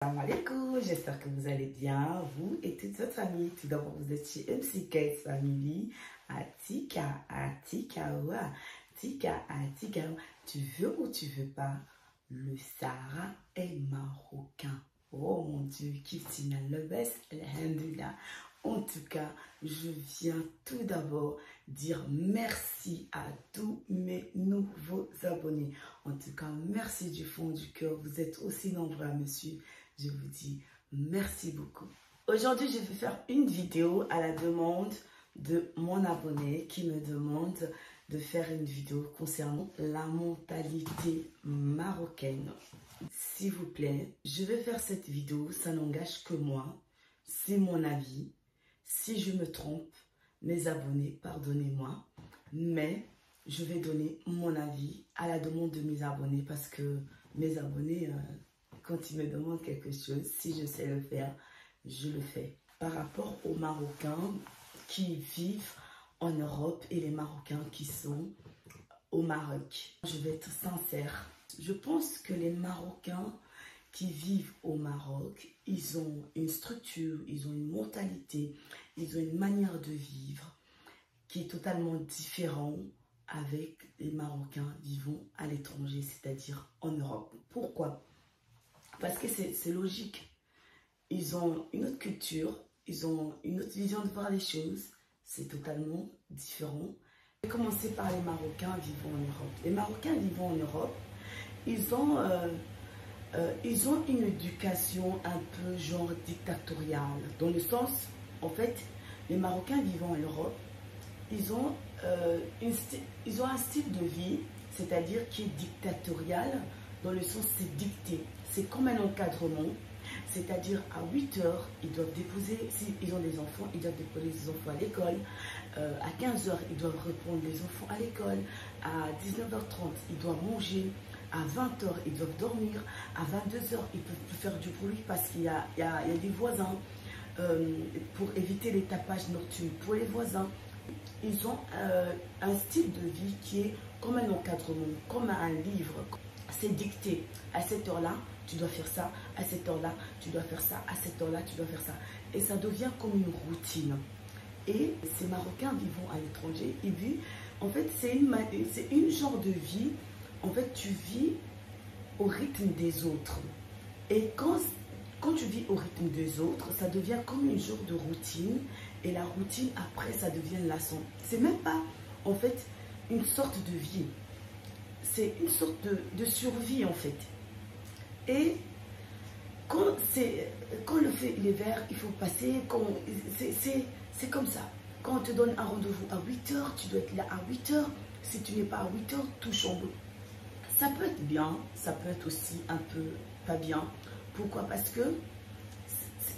Salam alaikum, j'espère que vous allez bien, vous et toute votre famille. Tout d'abord, vous êtes chez MCK Family, Atika, tu veux ou tu veux pas, le Sahara est marocain. Oh mon Dieu, Kiftina le best, alhamdulillah. En tout cas, je viens tout d'abord dire merci à tous mes nouveaux abonnés. En tout cas, merci du fond du cœur. Vous êtes aussi nombreux à me suivre. Je vous dis merci beaucoup. Aujourd'hui, je vais faire une vidéo à la demande de mon abonné qui me demande de faire une vidéo concernant la mentalité marocaine. S'il vous plaît, je vais faire cette vidéo, ça n'engage que moi. C'est mon avis. Si je me trompe, mes abonnés, pardonnez-moi. Mais je vais donner mon avis à la demande de mes abonnés parce que mes abonnés, quand ils me demandent quelque chose, si je sais le faire, je le fais. Par rapport aux Marocains qui vivent en Europe et les Marocains qui sont au Maroc, je vais être sincère. Je pense que les Marocains qui vivent au Maroc, ils ont une structure, ils ont une mentalité, ils ont une manière de vivre qui est totalement différente avec les Marocains vivant à l'étranger, c'est-à-dire en Europe. Pourquoi? Parce que c'est logique. Ils ont une autre culture, ils ont une autre vision de voir les choses, c'est totalement différent. Je vais commencer par les Marocains vivant en Europe. Les Marocains vivant en Europe, ils ont une éducation un peu genre dictatoriale, dans le sens, en fait, les Marocains vivant en Europe, ils ont un style de vie, c'est-à-dire qui est dictatorial, dans le sens c'est dicté, c'est comme un encadrement, c'est-à-dire à 8 heures, ils doivent déposer, s'ils ont des enfants, ils doivent déposer les enfants à l'école, à 15 heures, ils doivent reprendre les enfants à l'école, à 19h30, ils doivent manger, à 20h, ils doivent dormir, à 22h, ils ne peuvent plus faire du bruit parce qu'il y a des voisins, pour éviter les tapages nocturnes pour les voisins. Ils ont un style de vie qui est comme un encadrement, comme un livre. C'est dicté. À cette heure-là, tu dois faire ça. À cette heure-là, tu dois faire ça. À cette heure-là, tu dois faire ça. Et ça devient comme une routine. Et ces Marocains vivant à l'étranger, ils vivent, en fait, c'est une genre de vie. En fait, tu vis au rythme des autres. Et quand tu vis au rythme des autres, ça devient comme une genre de routine. Et la routine, après, ça devient lassant. C'est même pas, en fait, une sorte de vie. C'est une sorte de survie, en fait. Et quand le fait il est vert, il faut passer. C'est comme ça. Quand on te donne un rendez-vous à 8 heures, tu dois être là à 8 heures. Si tu n'es pas à 8 heures, tout chamboule. Ça peut être bien, ça peut être aussi un peu pas bien. Pourquoi? Parce que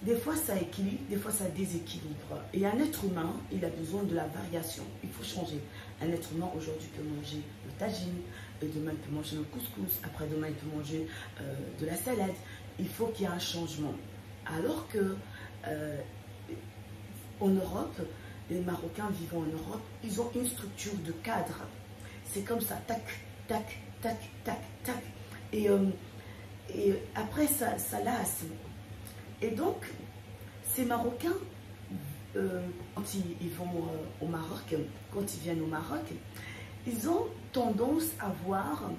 des fois ça équilibre, des fois ça déséquilibre. Et un être humain, il a besoin de la variation. Il faut changer. Un être humain aujourd'hui peut manger le tagine, demain il peut manger le couscous, après-demain il peut manger de la salade. Il faut qu'il y ait un changement. Alors que en Europe, les Marocains vivant en Europe, ils ont une structure de cadre. C'est comme ça, tac, tac, tac, tac, tac. Et après, ça lasse. Et donc, ces Marocains, quand ils vont au Maroc, quand ils viennent au Maroc, ils ont tendance à voir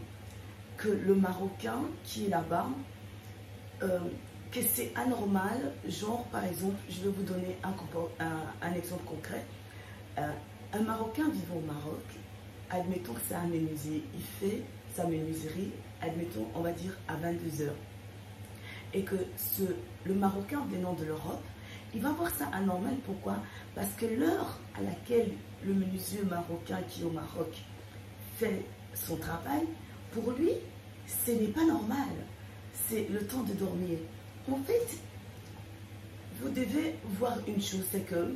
que le Marocain qui est là-bas, que c'est anormal. Genre, par exemple, je vais vous donner un exemple concret. Un Marocain vivant au Maroc, admettons que c'est un menuisier, il fait sa menuiserie, admettons, on va dire à 22 heures. Et que le Marocain venant de l'Europe, il va voir ça anormal. Pourquoi? Parce que l'heure à laquelle le menuisier marocain qui est au Maroc fait son travail, pour lui, ce n'est pas normal. C'est le temps de dormir. En fait, vous devez voir une chose, c'est que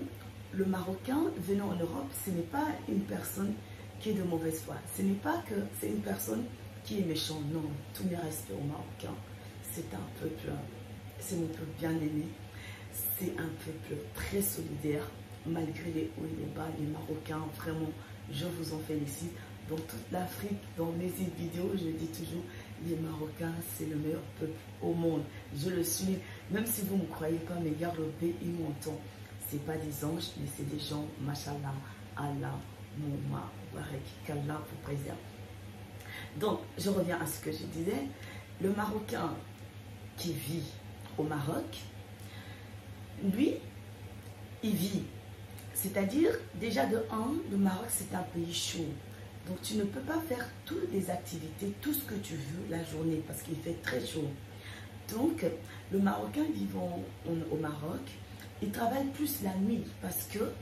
le Marocain venant en Europe, ce n'est pas une personne qui est de mauvaise foi. Ce n'est pas que c'est une personne qui est méchante. Non, tout mes respects aux Marocains. C'est un peuple, c'est mon peuple bien aimé. C'est un peuple très solidaire, malgré les hauts et les bas. Les Marocains, vraiment, je vous en félicite. Dans toute l'Afrique, dans mes vidéos, je dis toujours, les Marocains, c'est le meilleur peuple au monde. Je le suis, même si vous ne me croyez pas, mais Garlopé, ils m'entendent. Ce pas des anges, mais c'est des gens, machallah, Allah, Mouma, Barek, qu'Allah vous préserve. Donc, je reviens à ce que je disais. Le Marocain qui vit au Maroc, lui, il vit. C'est-à-dire, déjà de 1, le Maroc, c'est un pays chaud. Donc, tu ne peux pas faire toutes les activités, tout ce que tu veux la journée, parce qu'il fait très chaud. Donc, le Marocain vivant au Maroc, il travaille plus la nuit, parce que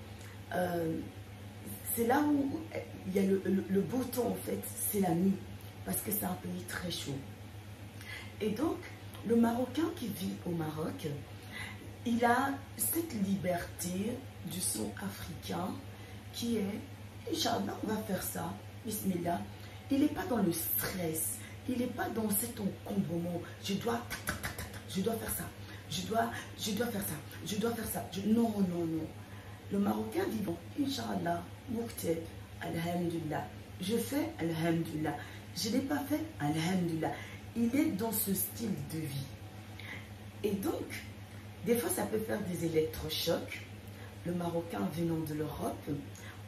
c'est là où il y a le beau temps, en fait, c'est la nuit, parce que c'est un pays très chaud. Et donc, le Marocain qui vit au Maroc, il a cette liberté du son africain qui est, Inch'Allah, on va faire ça, Bismillah. Il n'est pas dans le stress, il n'est pas dans cet encombrement, je dois faire ça, je dois faire ça, je dois faire ça. Non, non, non. Le Marocain vivant, Inch'Allah, Moukteb, Alhamdulillah. Je fais Alhamdulillah. Je n'ai pas fait Alhamdulillah. Il est dans ce style de vie. Et donc, des fois, ça peut faire des électrochocs. Le Marocain venant de l'Europe,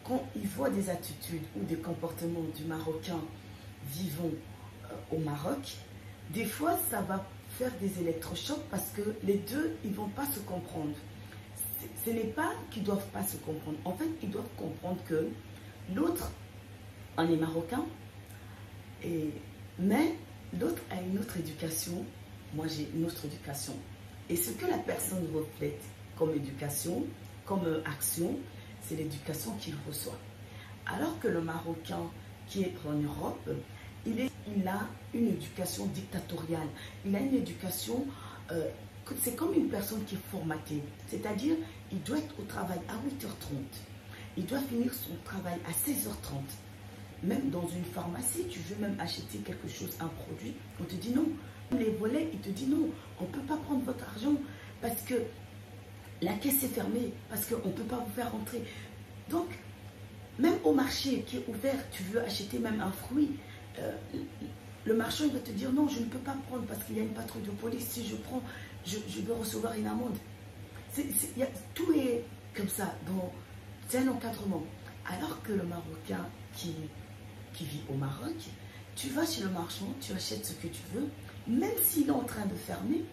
quand il voit des attitudes ou des comportements du Marocain vivant au Maroc, des fois, ça va faire des électrochocs parce que les deux, ils ne vont pas se comprendre. Ce n'est pas qu'ils ne doivent pas se comprendre. En fait, ils doivent comprendre que l'autre, on est Marocain, mais l'autre a une autre éducation. Moi, j'ai une autre éducation. Et ce que la personne reflète comme éducation, comme action, c'est l'éducation qu'il reçoit. Alors que le Marocain qui est en Europe, il a une éducation dictatoriale. Il a une éducation, c'est comme une personne qui est formatée. C'est-à-dire, il doit être au travail à 8h30. Il doit finir son travail à 16h30. Même dans une pharmacie, tu veux même acheter quelque chose, un produit, on te dit non. Les volets, ils te disent non, on ne peut pas prendre votre argent parce que la caisse est fermée, parce qu'on ne peut pas vous faire rentrer. Donc, même au marché qui est ouvert, tu veux acheter même un fruit, le marchand il va te dire non, je ne peux pas prendre parce qu'il y a une patrouille de police. Si je prends, je vais recevoir une amende. Tout est comme ça, c'est un encadrement. Alors que le Marocain qui vit au Maroc, tu vas chez le marchand, tu achètes ce que tu veux, même s'il est en train de fermer,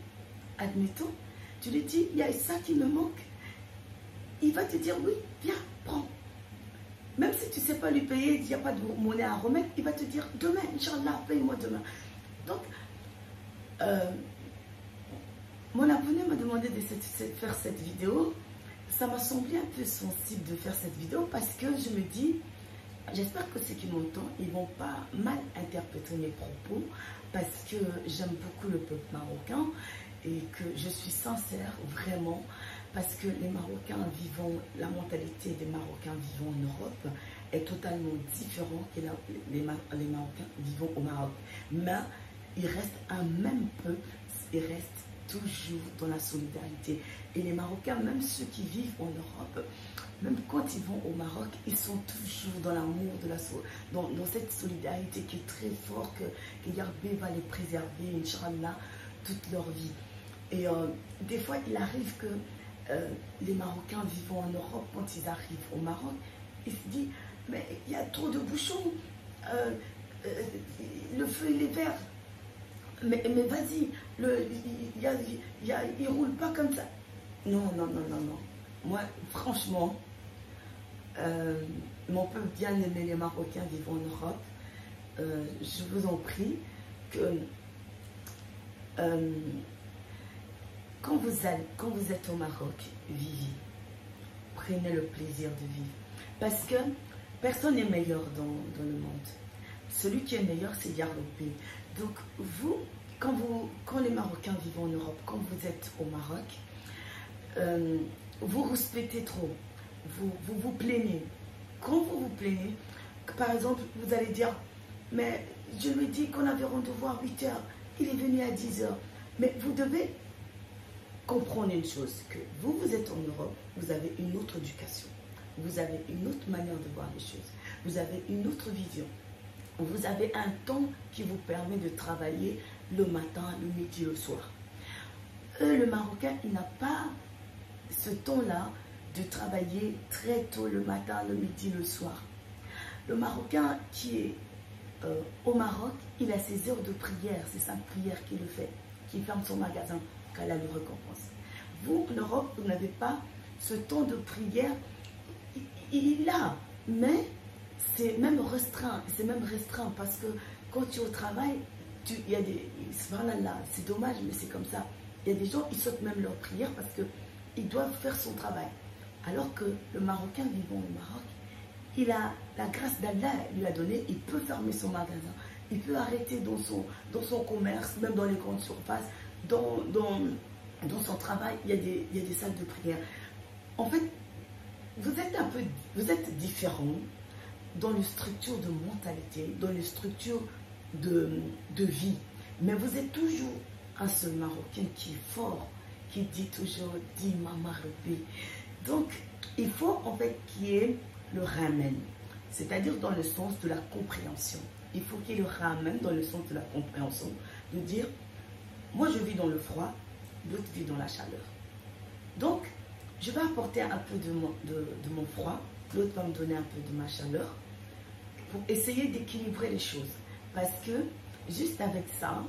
admettons, tu lui dis, il y a ça qui me manque, il va te dire oui, viens, prends. Même si tu ne sais pas lui payer, il n'y a pas de monnaie à remettre, il va te dire demain, Inch'Allah, paye-moi demain. Donc, mon abonné m'a demandé de faire cette vidéo. Ça m'a semblé un peu sensible de faire cette vidéo parce que je me dis, j'espère que ceux qui m'entendent, ils ne vont pas mal interpréter mes propos parce que j'aime beaucoup le peuple marocain et que je suis sincère vraiment parce que les Marocains vivant, la mentalité des Marocains vivant en Europe est totalement différente que les Marocains vivant au Maroc. Mais ils restent un même peuple, ils restent toujours dans la solidarité. Et les Marocains, même ceux qui vivent en Europe, même quand ils vont au Maroc, ils sont toujours dans l'amour, dans cette solidarité qui est très forte, que Yarbé va les préserver, Inch'Allah, toute leur vie. Et des fois, il arrive que les Marocains vivant en Europe, quand ils arrivent au Maroc, ils se disent, mais il y a trop de bouchons, le feu il est vert, mais vas-y, il roule pas comme ça. Non, non, non, non, non. Moi, franchement, mon peuple bien aimé, les Marocains vivant en Europe, je vous en prie, que quand vous êtes au Maroc, vivez. Prenez le plaisir de vivre. Parce que personne n'est meilleur dans le monde. Celui qui est meilleur, c'est Yarlopé. Donc, quand les Marocains vivent en Europe, quand vous êtes au Maroc, vous respectez trop. Vous plaignez. Quand vous vous plaignez, par exemple, vous allez dire, mais je lui ai dit qu'on avait rendez-vous à 8h, il est venu à 10h. Mais vous devez comprendre une chose, que vous êtes en Europe, vous avez une autre éducation. Vous avez une autre manière de voir les choses. Vous avez une autre vision. vous avez un temps qui vous permet de travailler le matin, le midi, le soir. Le Marocain, il n'a pas ce temps-là de travailler très tôt le matin, le midi, le soir. Le Marocain qui est au Maroc, il a ses heures de prière, c'est 5 prières qu'il le fait, qui ferme son magasin, qu'Allah lui récompense. Vous, en Europe, vous n'avez pas ce temps de prière, il l'a, mais c'est même restreint, parce que quand tu es au travail, il y a des, c'est dommage, mais c'est comme ça. Il y a des gens, ils sautent même leur prière parce qu'ils doivent faire son travail. Alors que le Marocain vivant au Maroc, il a la grâce d'Allah, lui a donné, il peut fermer son magasin, il peut arrêter dans son commerce, même dans les grandes surfaces, dans son travail, il y a des salles de prière. En fait, vous êtes différents dans les structures de mentalité, dans les structures de vie, mais vous êtes toujours un seul Marocain qui est fort, qui dit toujours « Dis Mama Rabbi ». Donc, il faut en fait qu'il y ait le ramen, c'est-à-dire dans le sens de la compréhension. Il faut qu'il y ait le ramen dans le sens de la compréhension, de dire « Moi, je vis dans le froid, l'autre vit dans la chaleur. Donc, je vais apporter un peu de mon froid, l'autre va me donner un peu de ma chaleur, pour essayer d'équilibrer les choses. Parce que, juste avec ça,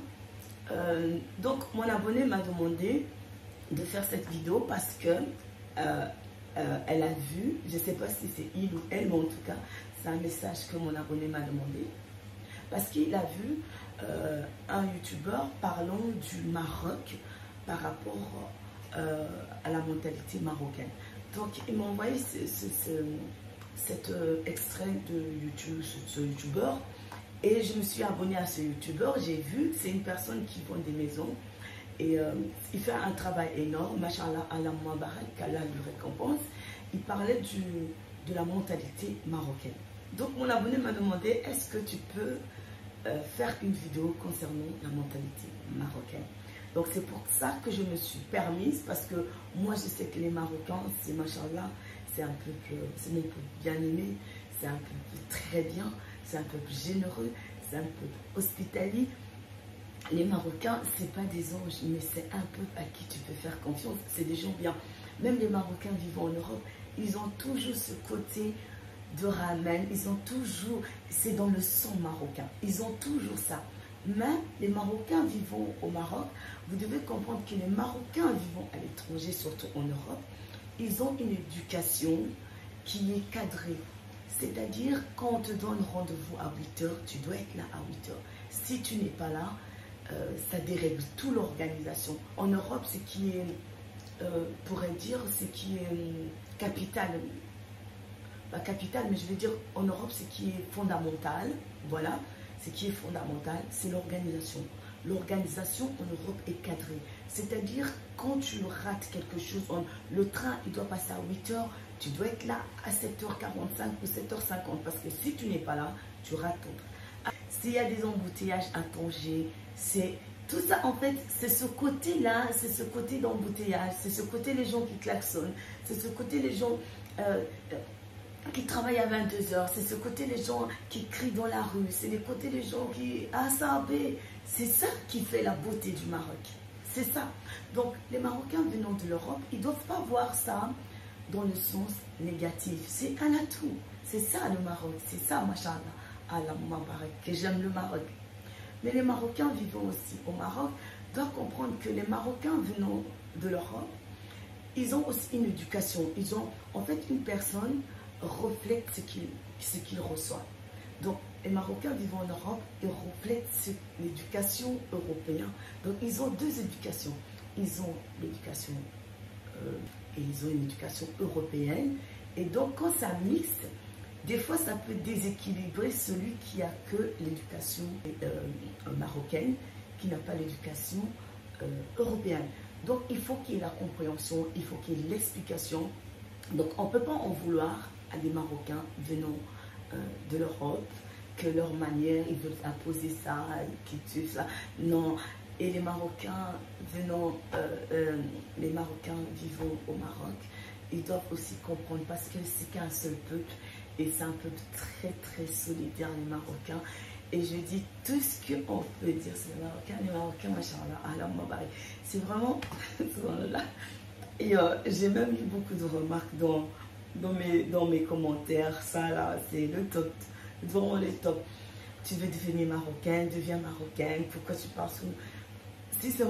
donc mon abonné m'a demandé de faire cette vidéo parce que elle a vu, je ne sais pas si c'est il ou elle, mais en tout cas, c'est un message que mon abonné m'a demandé. Parce qu'il a vu un youtubeur parlant du Maroc par rapport à la mentalité marocaine. Donc, il m'a envoyé cet extrait de YouTube, ce youtubeur, et je me suis abonnée à ce youtubeur. J'ai vu que c'est une personne qui vend des maisons et il fait un travail énorme, machallah, Allah Mubarak, qu'Allah lui récompense. Il parlait de la mentalité marocaine. Donc, mon abonné m'a demandé, est-ce que tu peux faire une vidéo concernant la mentalité marocaine? Donc c'est pour ça que je me suis permise, parce que moi je sais que les Marocains, c'est machallah, c'est un peuple, c'est mon peuple bien aimé, c'est un peuple très bien, c'est un peuple généreux, c'est un peuple hospitalier. Les Marocains, c'est pas des anges, mais c'est un peuple à qui tu peux faire confiance, c'est des gens bien. Même les Marocains vivant en Europe, ils ont toujours ce côté de ramen, ils ont toujours, c'est dans le sang marocain, ils ont toujours ça. Mais les Marocains vivant au Maroc, vous devez comprendre que les Marocains vivant à l'étranger, surtout en Europe, ils ont une éducation qui est cadrée. C'est-à-dire, quand on te donne rendez-vous à 8 h, tu dois être là à 8 h. Si tu n'es pas là, ça dérègle toute l'organisation. En Europe, ce qui est, pourrait dire, ce qui est capital, pas capital, mais je veux dire, en Europe, ce qui est fondamental, voilà. Ce qui est fondamental, c'est l'organisation. L'organisation en Europe est cadrée. C'est-à-dire, quand tu rates quelque chose, le train, il doit passer à 8 h, tu dois être là à 7h45 ou 7h50. Parce que si tu n'es pas là, tu rates ton train. S'il y a des embouteillages à Tanger, c'est tout ça, en fait, c'est ce côté-là, c'est ce côté d'embouteillage, c'est ce côté les gens qui klaxonnent, c'est ce côté les gens... qui travaillent à 22 h, c'est ce côté les gens qui crient dans la rue, c'est les côtés les gens qui... Ah, ça, c'est ça qui fait la beauté du Maroc. C'est ça. Donc, les Marocains venant de l'Europe, ils ne doivent pas voir ça dans le sens négatif. C'est un atout. C'est ça le Maroc. C'est ça, machallah, Allah Mubarak, que j'aime le Maroc. Mais les Marocains vivant aussi au Maroc doivent comprendre que les Marocains venant de l'Europe, ils ont aussi une éducation. Ils ont, en fait, une personne reflète ce qu'il reçoit. Donc, les Marocains vivant en Europe, ils reflètent l'éducation européenne. Donc, ils ont deux éducations. Ils ont l'éducation et ils ont une éducation européenne. Et donc, quand ça mixe, des fois, ça peut déséquilibrer celui qui a que l'éducation marocaine, qui n'a pas l'éducation européenne. Donc, il faut qu'il y ait la compréhension, il faut qu'il y ait l'explication. Donc, on ne peut pas en vouloir à des Marocains venant de l'Europe, que leur manière, ils veulent imposer ça, qu'ils tuent ça. Non. Et les Marocains venant, les Marocains vivant au Maroc, ils doivent aussi comprendre, parce que c'est qu'un seul peuple, et c'est un peuple très très solidaire, les Marocains. Et je dis tout ce qu'on peut dire sur les Marocains, machallah, Allah Mbarak. C'est vraiment, là. Et j'ai même eu beaucoup de remarques dans mes commentaires. Ça, là, c'est le top. Vraiment le top. Tu veux devenir marocain, deviens marocaine. Pourquoi tu parles sous... Si c'est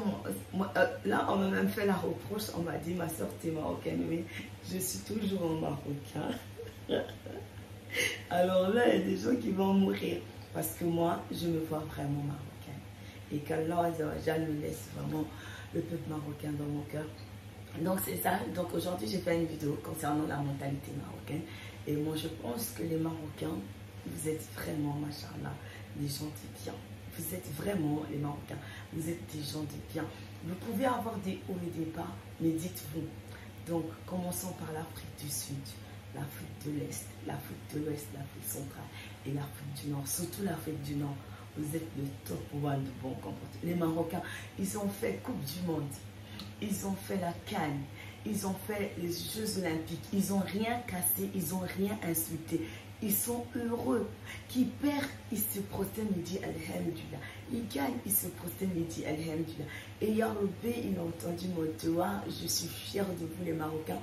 là, on m'a même fait la reproche. On m'a dit, ma soeur, t'es marocaine. Oui, je suis toujours un marocain. Alors là, il y a des gens qui vont mourir. Parce que moi, je me vois vraiment marocaine. Et qu'Allah me laisse vraiment le peuple marocain dans mon cœur. Donc c'est ça. Donc aujourd'hui, j'ai fait une vidéo concernant la mentalité marocaine. Et moi, je pense que les Marocains, vous êtes vraiment, machallah, des gens de bien. Vous êtes vraiment, les Marocains, vous êtes des gens de bien. Vous pouvez avoir des hauts et des bas, mais dites-vous. Donc, commençons par l'Afrique du Sud, l'Afrique de l'Est, l'Afrique de l'Ouest, l'Afrique centrale et l'Afrique du Nord. Surtout l'Afrique du Nord. Vous êtes le top one de bon comportement. Les Marocains, ils ont fait Coupe du Monde. Ils ont fait la CAN, ils ont fait les Jeux Olympiques, ils n'ont rien cassé, ils n'ont rien insulté. Ils sont heureux. Qui perd, ils se prosternent, ils disent Alhamdulillah. Ils gagnent, ils se prosternent, ils disent Alhamdulillah. Et Yarobé, il a entendu mon doigt, je suis fière de vous les Marocains.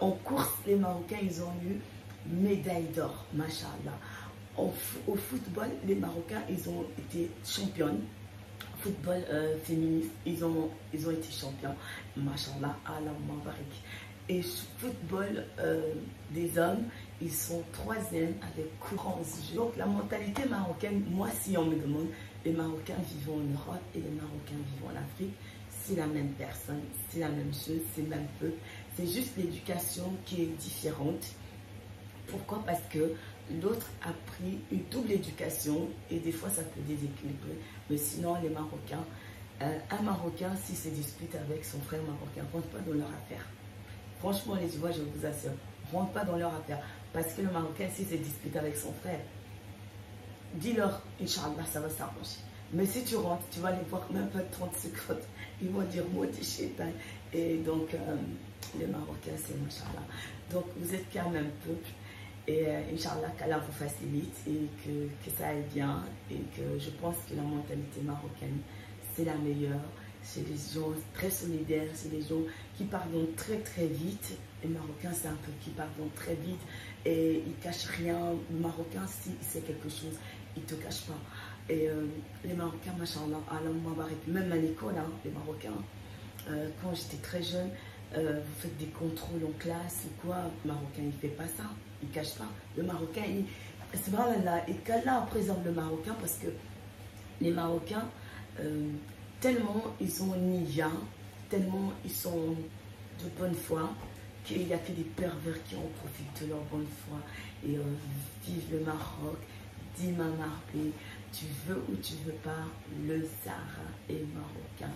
En course, les Marocains, ils ont eu médaille d'or, machallah. Au football, les Marocains, ils ont été championnes. Football féministe, ils ont été champions, machallah, Allah Mbarak. Et football des hommes, ils sont troisième avec courant. Donc la mentalité marocaine, moi si on me demande, les Marocains vivent en Europe et les Marocains vivent en Afrique, c'est la même personne, c'est la même chose, c'est le même peuple. C'est juste l'éducation qui est différente. Pourquoi? Parce que l'autre a pris une double éducation et des fois ça peut déséquilibrer. Mais sinon, les Marocains, un Marocain, s'il se dispute avec son frère marocain, ne rentre pas dans leur affaire. Franchement, les vois, je vous assure, ne rentre pas dans leur affaire. Parce que le Marocain, s'il se dispute avec son frère, dis-leur, Inch'Allah, ça va s'arranger. Mais si tu rentres, tu vas les voir même pas 30 secondes. Ils vont dire, moi, t'es chétan. Et donc, les Marocains, c'est Inch'Allah. Donc, vous êtes quand même peuple. Et Inch'Allah, qu'Allah vous facilite et que ça aille bien. Et que je pense que la mentalité marocaine, c'est la meilleure. C'est des gens très solidaires, c'est des gens qui pardonnent très très vite. Les Marocains, c'est un peu qui pardonnent très vite et ils ne cachent rien. Le Marocain, si c'est quelque chose, il ne te cache pas. Et les Marocains, machallah, Allah Mbarak, même à l'école, hein, les Marocains, quand j'étais très jeune, vous faites des contrôles en classe ou quoi, le Marocain, il ne fait pas ça, il ne cache pas. Le Marocain, c'est vrai là, et qu'Allah préserve le Marocain parce que les Marocains, tellement ils ont une niya, tellement ils sont de bonne foi, qu'il n'y a que des pervers qui en profitent de leur bonne foi. Et vive le Maroc, Dima Marbe, tu veux ou tu veux pas, le Sahara est marocain.